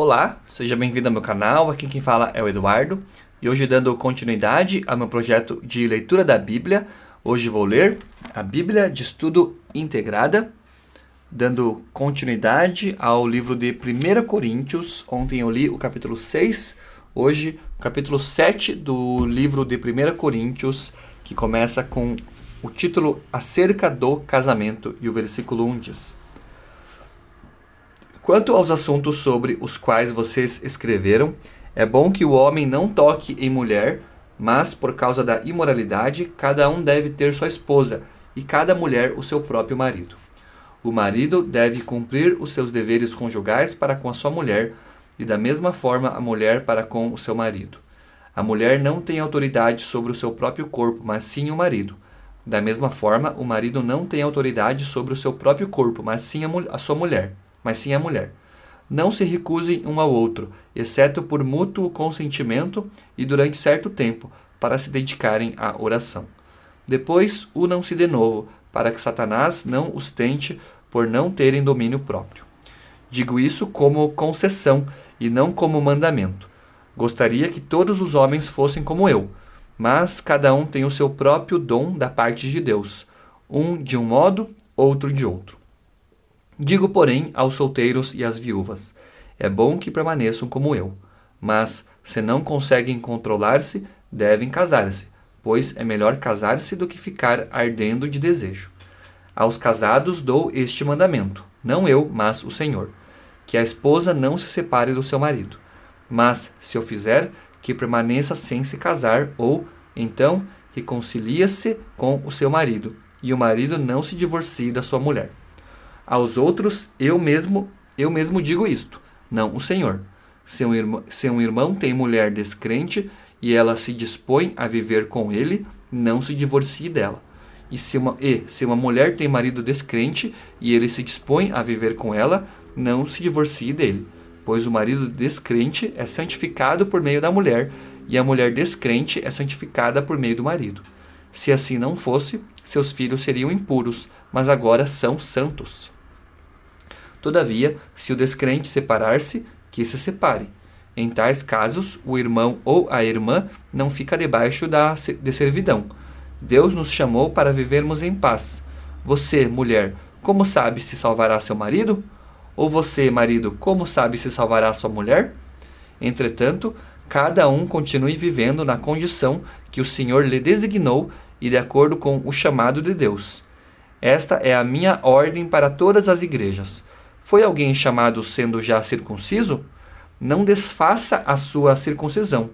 Olá, seja bem-vindo ao meu canal, aqui quem fala é o Eduardo e hoje dando continuidade ao meu projeto de leitura da Bíblia, hoje vou ler a Bíblia de Estudo Integrada, dando continuidade ao livro de 1 Coríntios. Ontem eu li o capítulo 6, hoje o capítulo 7 do livro de 1 Coríntios, que começa com o título Acerca do Casamento, e o versículo 1 diz: Quanto aos assuntos sobre os quais vocês escreveram, é bom que o homem não toque em mulher, mas por causa da imoralidade, cada um deve ter sua esposa e cada mulher o seu próprio marido. O marido deve cumprir os seus deveres conjugais para com a sua mulher e da mesma forma a mulher para com o seu marido. A mulher não tem autoridade sobre o seu próprio corpo, mas sim o marido. Da mesma forma, o marido não tem autoridade sobre o seu próprio corpo, mas sim a sua mulher. Mas sim a mulher. Não se recusem um ao outro, exceto por mútuo consentimento e durante certo tempo, para se dedicarem à oração. Depois, unam-se de novo, para que Satanás não os tente por não terem domínio próprio. Digo isso como concessão e não como mandamento. Gostaria que todos os homens fossem como eu, mas cada um tem o seu próprio dom da parte de Deus, um de um modo, outro de outro. Digo, porém, aos solteiros e às viúvas: é bom que permaneçam como eu, mas, se não conseguem controlar-se, devem casar-se, pois é melhor casar-se do que ficar ardendo de desejo. Aos casados dou este mandamento, não eu, mas o Senhor: que a esposa não se separe do seu marido, mas, se o fizer, que permaneça sem se casar, ou, então, reconcilia-se com o seu marido, e o marido não se divorcie da sua mulher. Aos outros, eu mesmo digo isto, não o Senhor. Se um irmão tem mulher descrente e ela se dispõe a viver com ele, não se divorcie dela. E se uma mulher tem marido descrente e ele se dispõe a viver com ela, não se divorcie dele. Pois o marido descrente é santificado por meio da mulher, e a mulher descrente é santificada por meio do marido. Se assim não fosse, seus filhos seriam impuros, mas agora são santos. Todavia, se o descrente separar-se, que se separe. Em tais casos, o irmão ou a irmã não fica debaixo de servidão. Deus nos chamou para vivermos em paz. Você, mulher, como sabe se salvará seu marido? Ou você, marido, como sabe se salvará sua mulher? Entretanto, cada um continue vivendo na condição que o Senhor lhe designou e de acordo com o chamado de Deus. Esta é a minha ordem para todas as igrejas. Foi alguém chamado sendo já circunciso? Não desfaça a sua circuncisão.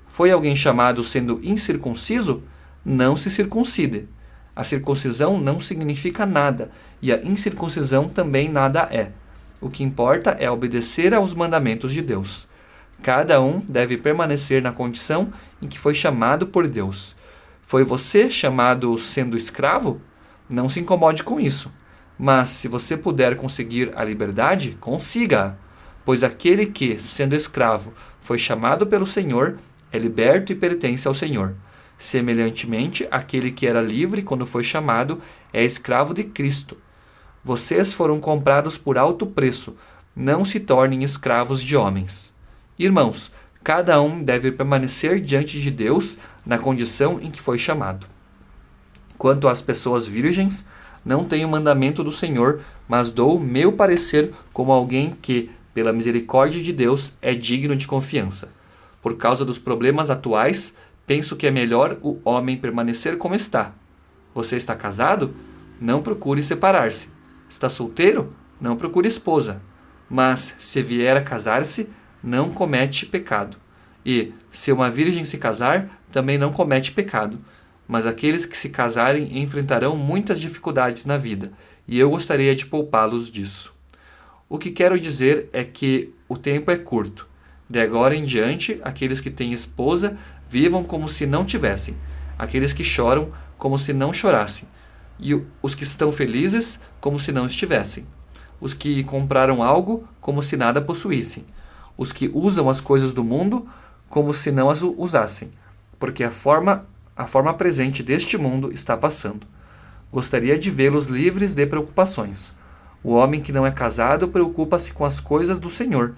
Foi alguém chamado sendo incircunciso? Não se circuncide. A circuncisão não significa nada, e a incircuncisão também nada é. O que importa é obedecer aos mandamentos de Deus. Cada um deve permanecer na condição em que foi chamado por Deus. Foi você chamado sendo escravo? Não se incomode com isso. Mas, se você puder conseguir a liberdade, consiga-a, pois aquele que, sendo escravo, foi chamado pelo Senhor, é liberto e pertence ao Senhor. Semelhantemente, aquele que era livre quando foi chamado é escravo de Cristo. Vocês foram comprados por alto preço, não se tornem escravos de homens. Irmãos, cada um deve permanecer diante de Deus na condição em que foi chamado. Quanto às pessoas virgens, não tenho mandamento do Senhor, mas dou meu parecer como alguém que, pela misericórdia de Deus, é digno de confiança. Por causa dos problemas atuais, penso que é melhor o homem permanecer como está. Você está casado? Não procure separar-se. Está solteiro? Não procure esposa. Mas, se vier a casar-se, não comete pecado. E, se uma virgem se casar, também não comete pecado. Mas aqueles que se casarem enfrentarão muitas dificuldades na vida, e eu gostaria de poupá-los disso. O que quero dizer é que o tempo é curto. De agora em diante, aqueles que têm esposa vivam como se não tivessem, aqueles que choram como se não chorassem, e os que estão felizes como se não estivessem, os que compraram algo como se nada possuíssem, os que usam as coisas do mundo como se não as usassem, porque a forma presente deste mundo está passando. Gostaria de vê-los livres de preocupações. O homem que não é casado preocupa-se com as coisas do Senhor,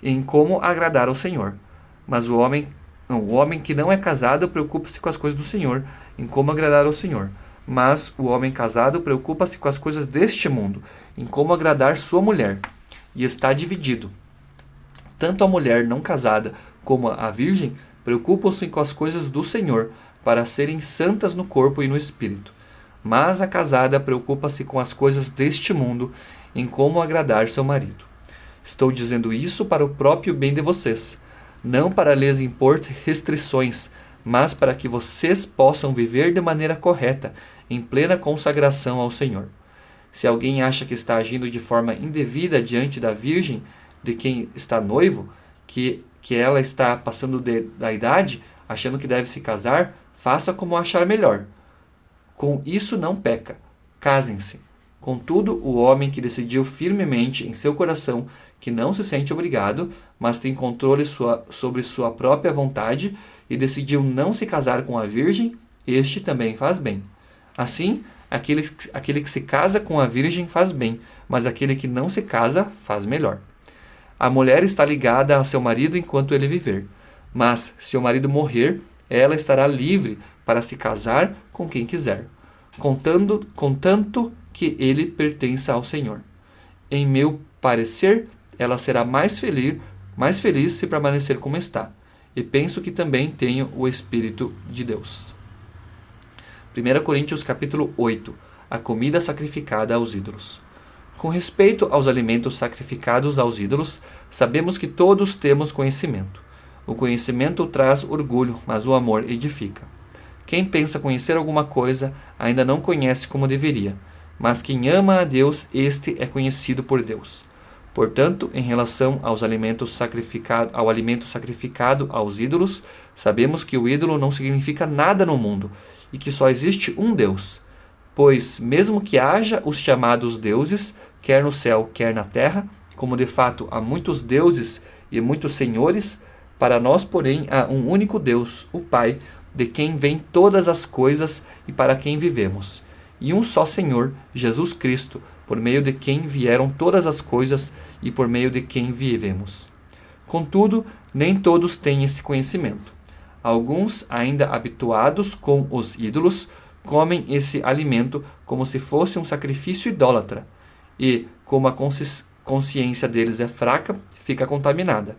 em como agradar ao Senhor. Mas o homem que não é casado preocupa-se com as coisas do Senhor, em como agradar ao Senhor. Mas o homem casado preocupa-se com as coisas deste mundo, em como agradar sua mulher, e está dividido. Tanto a mulher não casada como a virgem preocupam-se com as coisas do Senhor, para serem santas no corpo e no espírito. Mas a casada preocupa-se com as coisas deste mundo, em como agradar seu marido. Estou dizendo isso para o próprio bem de vocês, não para lhes impor restrições, mas para que vocês possam viver de maneira correta, em plena consagração ao Senhor. Se alguém acha que está agindo de forma indevida diante da virgem de quem está noivo, que ela está passando da idade, achando que deve se casar, faça como achar melhor. Com isso não peca. Casem-se. Contudo, o homem que decidiu firmemente em seu coração que não se sente obrigado, mas tem controle sobre sua própria vontade e decidiu não se casar com a virgem, este também faz bem. Assim, aquele que se casa com a virgem faz bem, mas aquele que não se casa faz melhor. A mulher está ligada a seu marido enquanto ele viver, mas se o marido morrer, ela estará livre para se casar com quem quiser, contanto que ele pertença ao Senhor. Em meu parecer, ela será mais feliz se permanecer como está, e penso que também tenho o Espírito de Deus. 1 Coríntios capítulo 8. A comida sacrificada aos ídolos. Com respeito aos alimentos sacrificados aos ídolos, sabemos que todos temos conhecimento. O conhecimento traz orgulho, mas o amor edifica. Quem pensa conhecer alguma coisa ainda não conhece como deveria, mas quem ama a Deus, este é conhecido por Deus. Portanto, em relação ao alimento sacrificado aos ídolos, sabemos que o ídolo não significa nada no mundo e que só existe um Deus. Pois, mesmo que haja os chamados deuses, quer no céu, quer na terra, como de fato há muitos deuses e muitos senhores, para nós, porém, há um único Deus, o Pai, de quem vêm todas as coisas e para quem vivemos, e um só Senhor, Jesus Cristo, por meio de quem vieram todas as coisas e por meio de quem vivemos. Contudo, nem todos têm esse conhecimento. Alguns, ainda habituados com os ídolos, comem esse alimento como se fosse um sacrifício idólatra, e, como a consciência deles é fraca, fica contaminada.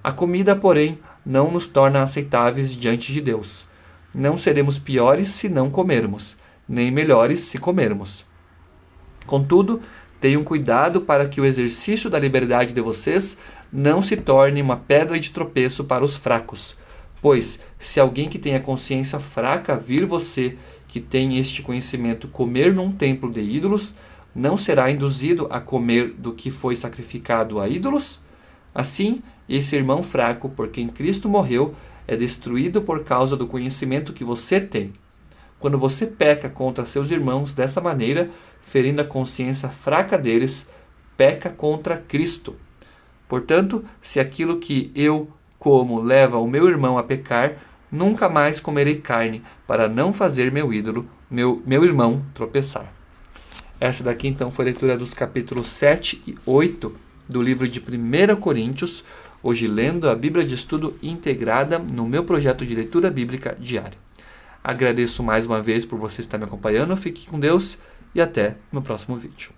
A comida, porém, não nos torna aceitáveis diante de Deus. Não seremos piores se não comermos, nem melhores se comermos. Contudo, tenham cuidado para que o exercício da liberdade de vocês não se torne uma pedra de tropeço para os fracos. Pois, se alguém que tem a consciência fraca vir você, que tem este conhecimento, comer num templo de ídolos, não será induzido a comer do que foi sacrificado a ídolos? Assim, esse irmão fraco, por quem Cristo morreu, é destruído por causa do conhecimento que você tem. Quando você peca contra seus irmãos dessa maneira, ferindo a consciência fraca deles, peca contra Cristo. Portanto, se aquilo que eu como leva o meu irmão a pecar, nunca mais comerei carne, para não fazer meu ídolo, meu irmão, tropeçar. Essa daqui então foi a leitura dos capítulos 7 e 8 do livro de 1 Coríntios, hoje lendo a Bíblia de Estudo integrada no meu projeto de leitura bíblica diária. Agradeço mais uma vez por você estar me acompanhando, fique com Deus e até no próximo vídeo.